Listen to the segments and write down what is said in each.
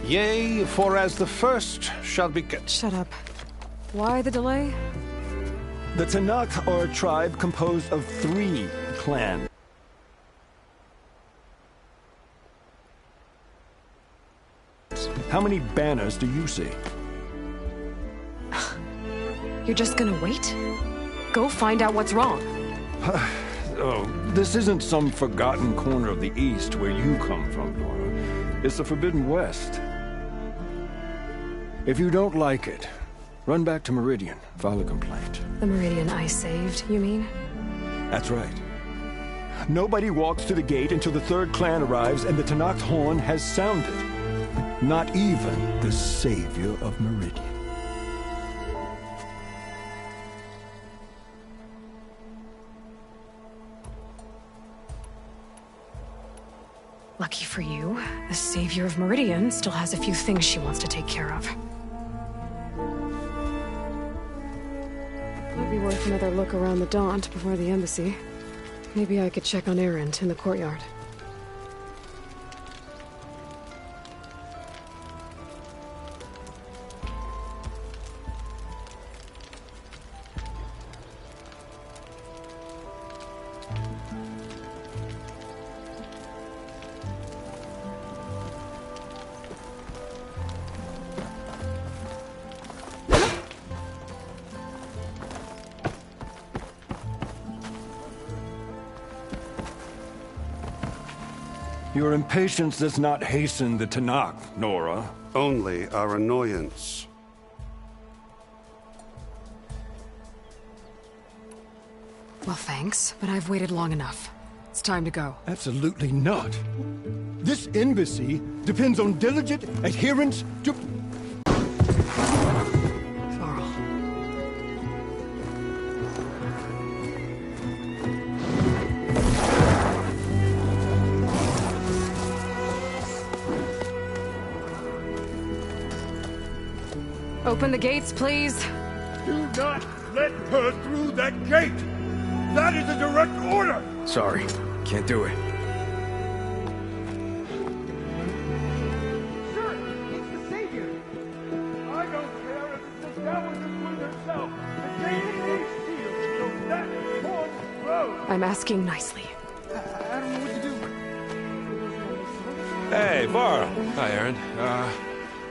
Yea, for as the first shall be kept. Shut up. Why the delay? The Tenakth are a tribe composed of 3 clans. How many banners do you see? You're just gonna wait? Go find out what's wrong. Oh, this isn't some forgotten corner of the East where you come from, Nora. It's the Forbidden West. If you don't like it, run back to Meridian, file a complaint. The Meridian I saved, you mean? That's right. Nobody walks to the gate until the 3rd clan arrives and the Tenakth horn has sounded. Not even the savior of Meridian. Lucky for you, the savior of Meridian still has a few things she wants to take care of. Might be worth another look around the Daunt before the embassy. Maybe I could check on Erend in the courtyard. Your impatience does not hasten the Tenakth, Nora. Only our annoyance. Well, thanks, but I've waited long enough. It's time to go. Absolutely not. This embassy depends on diligent adherence to... Varl. Open the gates, please. Do not let her through that gate! That is a direct order! Sorry, can't do it. Sir, it's the Savior! I don't care if it's the Dowager Queen herself! The gate is sealed, so that won't close! I'm asking nicely. I don't know what to do. Hey, Varl. Hi, Erend.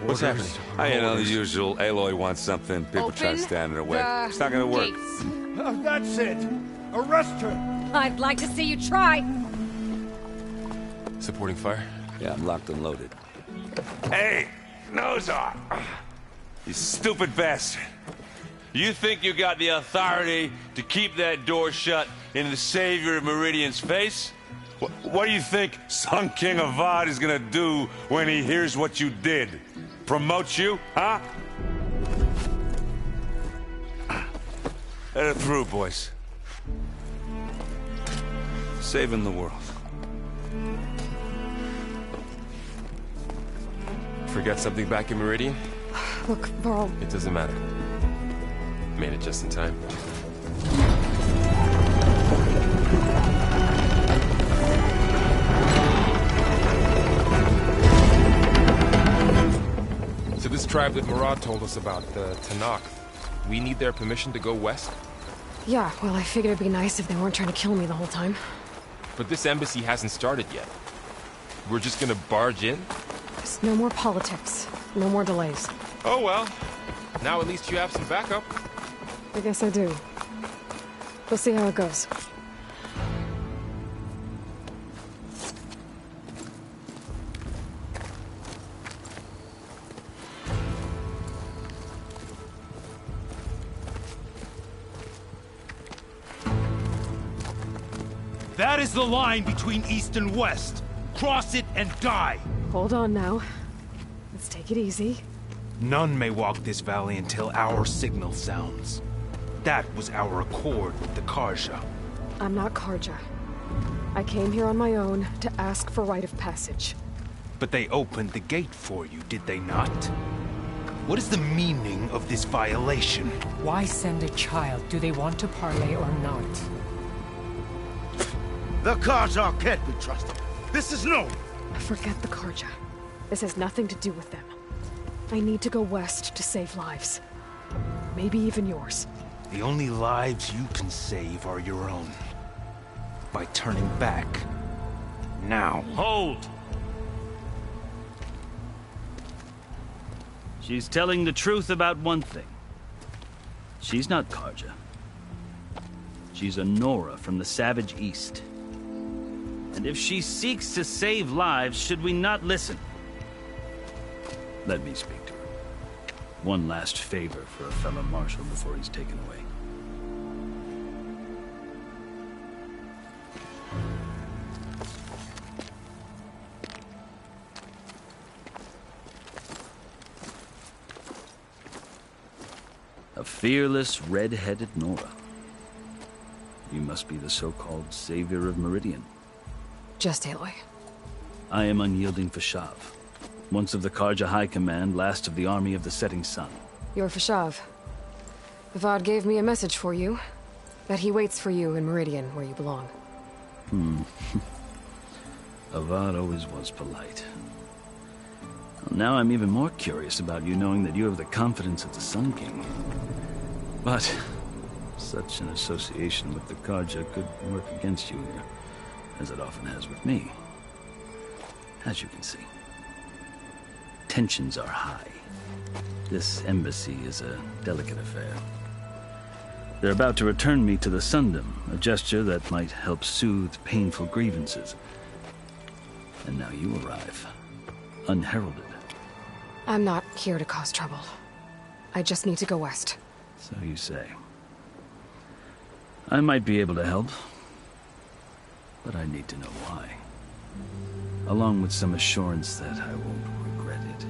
What's happening? You know, the usual. Aloy wants something. People try to stand in her way. It's not gonna work. That's it! Arrest her! I'd like to see you try. Supporting fire? Yeah, I'm locked and loaded. Hey, nose off! You stupid bastard! You think you got the authority to keep that door shut in the savior of Meridian's face? What do you think Sun King Avad is gonna do when he hears what you did? Promote you, huh? Let it through, boys. Saving the world. Forget something back in Meridian? Look, Varl. It doesn't matter. Made it just in time. So this tribe that Murad told us about, the Tenakth, we need their permission to go west? Yeah, well, I figured it'd be nice if they weren't trying to kill me the whole time. But this embassy hasn't started yet. We're just gonna barge in? Just no more politics. No more delays. Oh well. Now at least you have some backup. I guess I do. We'll see how it goes. That is the line between East and West. Cross it and die! Hold on now. Let's take it easy. None may walk this valley until our signal sounds. That was our accord with the Carja. I'm not Carja. I came here on my own to ask for rite of passage. But they opened the gate for you, did they not? What is the meaning of this violation? Why send a child? Do they want to parley or not? The Carja can't be trusted. This is known. Forget the Carja. This has nothing to do with them. I need to go west to save lives. Maybe even yours. The only lives you can save are your own. By turning back. Now. Hold! She's telling the truth about one thing. She's not Carja. She's a Nora from the Savage East. And if she seeks to save lives, should we not listen? Let me speak to her. One last favor for a fellow marshal before he's taken away. A fearless, red-headed Nora. You must be the so-called savior of Meridian. Just Aloy. I am Unyielding Fashav, once of the Carja High Command, last of the army of the Setting Sun. You're Fashav. Avad gave me a message for you. That he waits for you in Meridian, where you belong. Avad always was polite. Well, now I'm even more curious about you knowing that you have the confidence of the Sun King. But such an association with the Carja could work against you here, as it often has with me. As you can see, tensions are high. This embassy is a delicate affair. They're about to return me to the Sundom, a gesture that might help soothe painful grievances. And now you arrive, unheralded. I'm not here to cause trouble. I just need to go west. So you say. I might be able to help, but I need to know why. Along with some assurance that I won't regret it.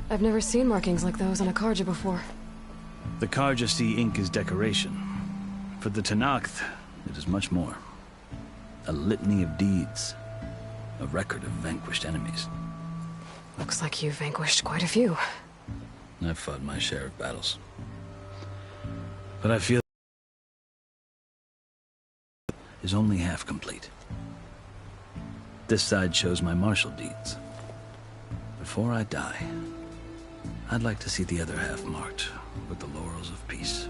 I've never seen markings like those on a Carja before. The Carja see ink as decoration. For the Tenakth, it is much more. A litany of deeds. A record of vanquished enemies. Looks like you've vanquished quite a few. I've fought my share of battles. But I feel is only half complete. This side shows my martial deeds. Before I die, I'd like to see the other half marked with the laurels of peace.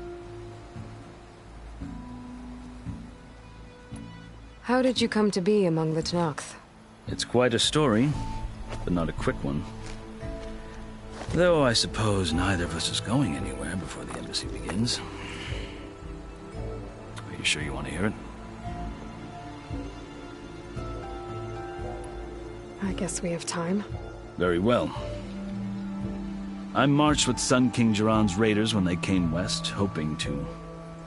How did you come to be among the Tenakth? It's quite a story, but not a quick one. Though I suppose neither of us is going anywhere before the embassy begins. Are you sure you want to hear it? I guess we have time. Very well. I marched with Sun King Jiran's raiders when they came west, hoping to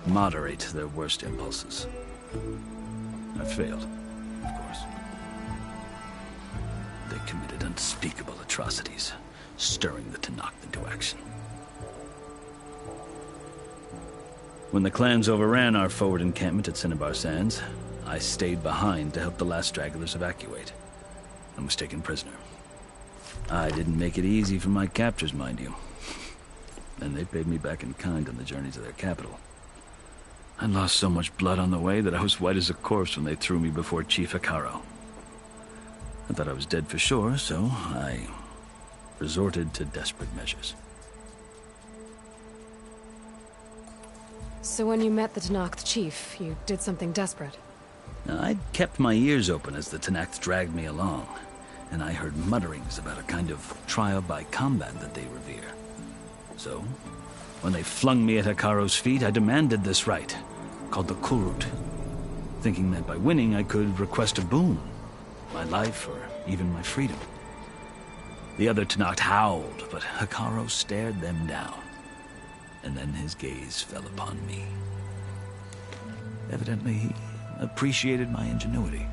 moderate their worst impulses. I failed, of course. They committed unspeakable atrocities, stirring the Tenakth into action. When the clans overran our forward encampment at Cinnabar Sands, I stayed behind to help the last stragglers evacuate, and was taken prisoner. I didn't make it easy for my captors, mind you. And they paid me back in kind on the journey to their capital. I lost so much blood on the way that I was white as a corpse when they threw me before Chief Hekarro. I thought I was dead for sure, so I resorted to desperate measures. So when you met the Tenakth chief, you did something desperate? Now, I'd kept my ears open as the Tenakth dragged me along, and I heard mutterings about a kind of trial by combat that they revere. So, when they flung me at Hekarro's feet, I demanded this right, called the Kulrut, thinking that by winning I could request a boon, my life or even my freedom. The other Tenakth howled, but Hekarro stared them down, and then his gaze fell upon me. Evidently, he appreciated my ingenuity.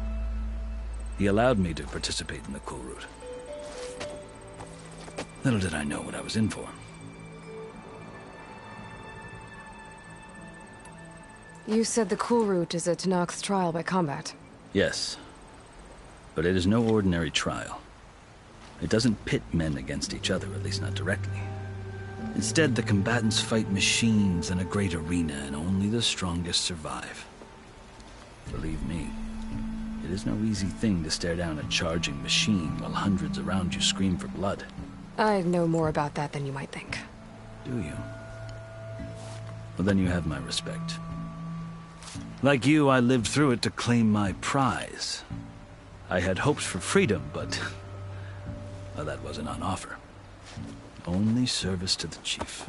He allowed me to participate in the Kulrut. Little did I know what I was in for. You said the Kulrut is a Tenakth trial by combat. Yes, but it is no ordinary trial. It doesn't pit men against each other, at least not directly. Instead, the combatants fight machines in a great arena, and only the strongest survive. Believe me, it It is no easy thing to stare down a charging machine while hundreds around you scream for blood. I know more about that than you might think. Do you? Well, then you have my respect. Like you, I lived through it to claim my prize. I had hoped for freedom, but... well, that wasn't on offer. Only service to the chief.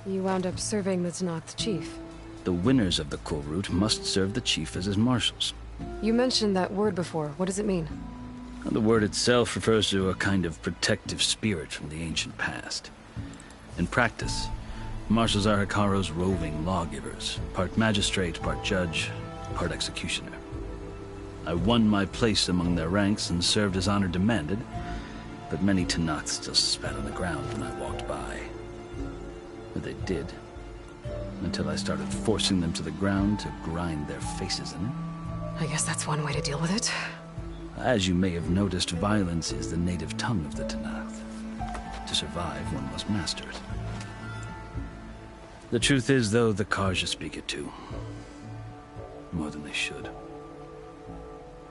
You wound up serving the Tenakth chief. The winners of the Kulrut must serve the chief as his marshals. You mentioned that word before. What does it mean? The word itself refers to a kind of protective spirit from the ancient past. In practice, marshals are Hekarro's roving lawgivers, part magistrate, part judge, part executioner. I won my place among their ranks and served as honor demanded, but many Tenakth still spat on the ground when I walked by. But they did, until I started forcing them to the ground to grind their faces in it. I guess that's one way to deal with it. As you may have noticed, violence is the native tongue of the Tenakth. To survive, one must master it. The truth is, though, the Carja speak it too. More than they should.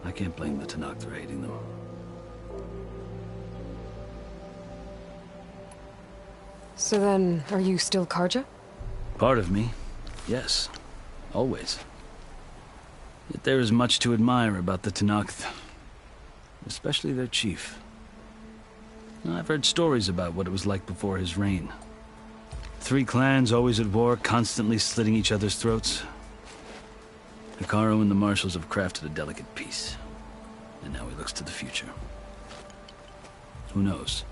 I can't blame the Tenakth for hating them. So then, are you still Carja? Part of me, yes. Always. Yet there is much to admire about the Tenakth. Especially their chief. I've heard stories about what it was like before his reign. 3 clans always at war, constantly slitting each other's throats. Hekarro and the marshals have crafted a delicate peace. And now he looks to the future. Who knows?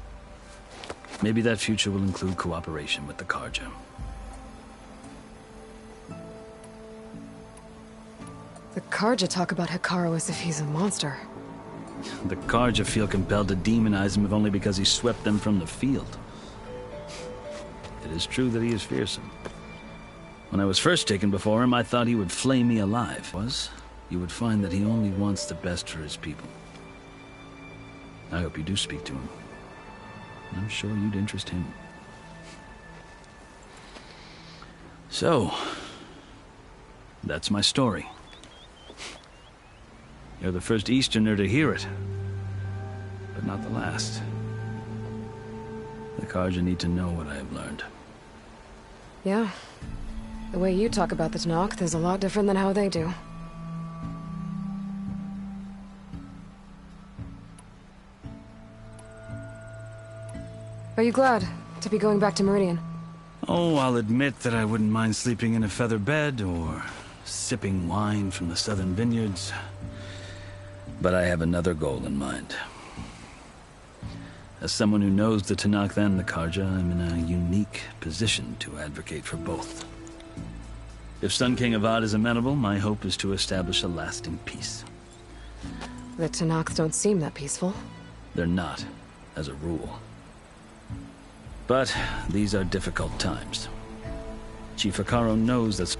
Maybe that future will include cooperation with the Carja. The Carja talk about Hekarro as if he's a monster. The Carja feel compelled to demonize him if only because he swept them from the field. It is true that he is fearsome. When I was first taken before him, I thought he would flay me alive. You would find that he only wants the best for his people. I hope you do speak to him. I'm sure you'd interest him. So, that's my story. You're the first Easterner to hear it, but not the last. The Carja need to know what I have learned. Yeah. The way you talk about the Tenakth is a lot different than how they do. Are you glad to be going back to Meridian? Oh, I'll admit that I wouldn't mind sleeping in a feather bed or sipping wine from the southern vineyards. But I have another goal in mind. As someone who knows the Tenakth and the Carja, I'm in a unique position to advocate for both. If Sun King Avad is amenable, my hope is to establish a lasting peace. The Tenakth don't seem that peaceful. They're not, as a rule. But these are difficult times. Chief Hekarro knows that...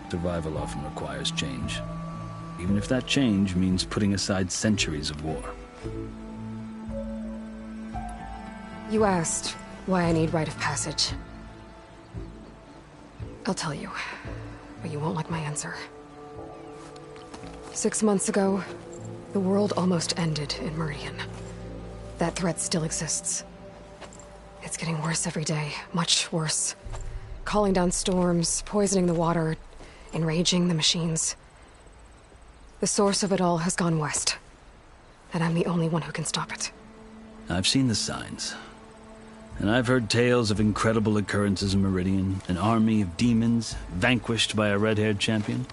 Survival often requires change, even if that change means putting aside centuries of war. You asked why I need rite of passage. I'll tell you, but you won't like my answer. 6 months ago, the world almost ended in Meridian. That threat still exists. It's getting worse every day, much worse. Calling down storms, poisoning the water, enraging the machines. The source of it all has gone west, and I'm the only one who can stop it. I've seen the signs. And I've heard tales of incredible occurrences in Meridian, an army of demons vanquished by a red-haired champion.